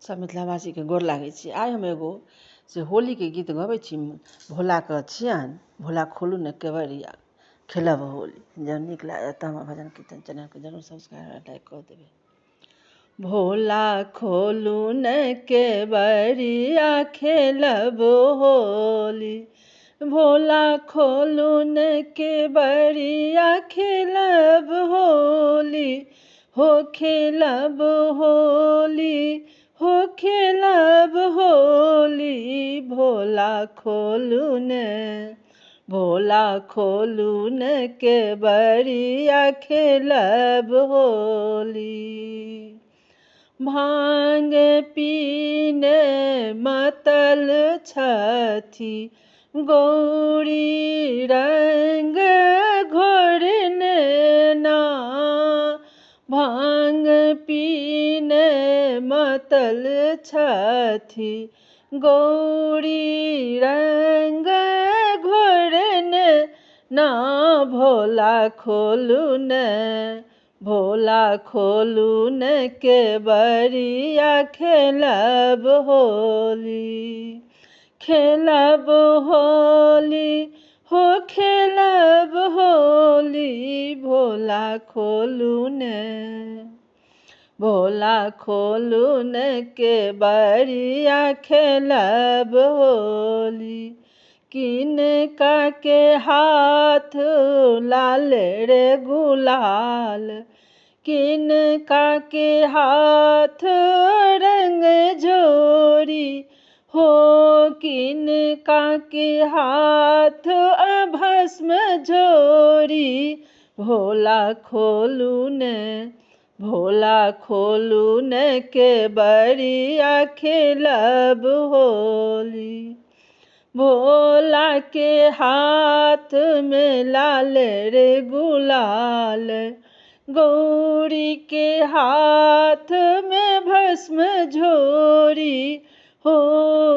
सब मिथिलावासी के गोर लागै छी। आइ हम एगो से होली के गीत गबै छी। भोला के छियनि, भोला खोलू ने केवड़िया खेलब होली। जब नीक लागत तऽ हमर भजन कीर्तन चैनल के जरूर सब्सक्राइब लाइक कऽ देबै। भोला खोलू ने केवड़िया खेलब होली, भोला खोलू ने केवड़िया खेलब होली, हो खेलब होली, हो खेलब होली। भोला खोलू ने, भोला खोलू ने केवड़िया खेलब होली। भांग पीने मतल छथि गौरी रंग घोरने ना, भांग पीने मतल छथि गौरी रंग घोरने ना। भोला खोलू ने, भोला खोलू ने केवड़िया खेलब होली, खेलब होली, हो खेलब होली। भोला खोलू ने, भोला खोलू ने केवड़िया खेलब होली। किनका के हाथ लाल रे गुलाल, किनका के हाथ रंग जोरी, हो किनका के हाथ भस्म जोरी। भोला खोलू ने, भोला खोलू ने केवड़िया खेलब होली। भोला के हाथ में लाल रे गुलाल, गौरी के हाथ में भस्म झोरी, हो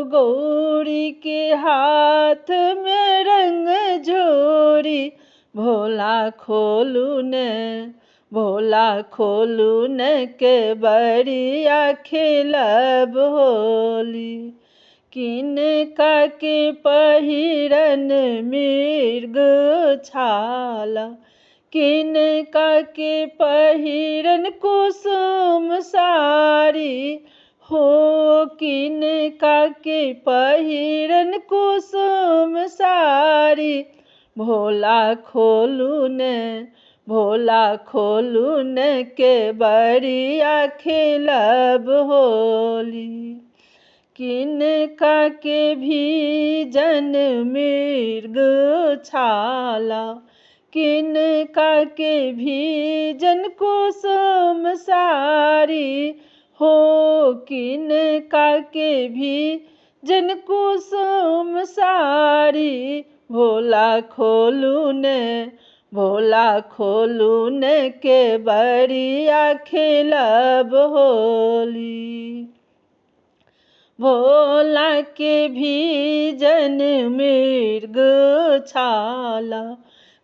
गौरी के हाथ में रंग झोरी। भोला खोलू ने, भोला खोलू ने केवड़िया खेलब होली। किनका के पहिरन मृग छाला, किनका के पहिरन कुसुम साड़ी, हो किनका के पहिरन कुसुम साड़ी। भोला खोलू ने, भोला खोलू ने केवड़िया खेलब होली। किनका के भीजन मृग छाला, किनका के भीजन कुसुम साड़ी, हो किनका के भीजन कुसुम साड़ी। भोला खोलू ने, भोला खोलू ने केवड़िया खेलब होली। भोला के भीजन मृग छाला,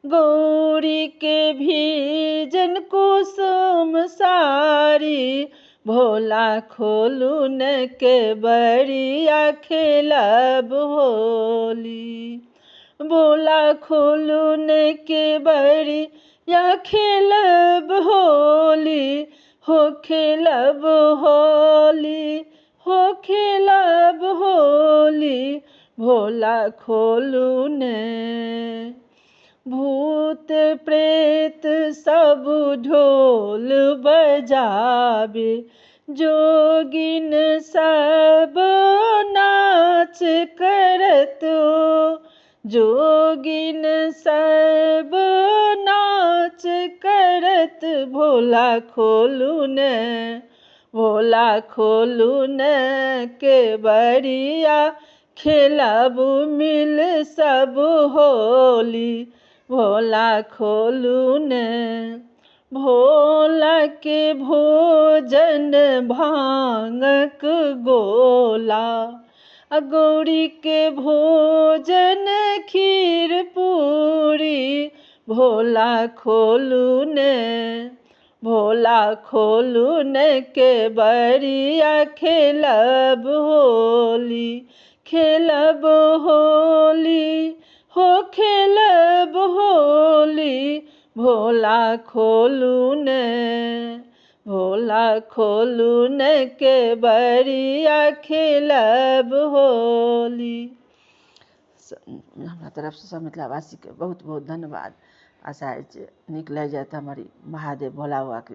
गौरी के भीजन कुसुम साड़ी। भोला खोलू ने केवड़िया खेलब होली, भोला खोलू ने केवड़िया खेलब होली, हो खेलब होली, हो खेलब होली। भोला खोलू ने, भूत प्रेत सब ढोल बजावे, जोगिन सब नाच करत, जोगिन सब नाच करत। भोला खोलू ने, भोला खोलू ने केवड़िया खेलब मिल सब होली। भोला खोलू ने, भोला के भोजन भांगक गोला, गौरी के भोजन खीर पूरी। भोला खोलू ने, भोला खोलू ने के बरिया खेलब होली, खेलब होली हो खेलब होली, भोला खोलू ने, भोला खोलू ने के बरिया खेलब होली। हमरा तरफ से सब मिथिलावासी के बहुत बहुत धन्यवाद। आशा अछि नीक लागि जायत। हमारी महादेव भोला बाबा के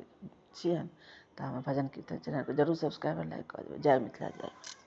छियनि तऽ हमर भजन कीर्तन चैनल के जरूर सब्सक्राइब लाइक कऽ देबै। जय मिथिला जय।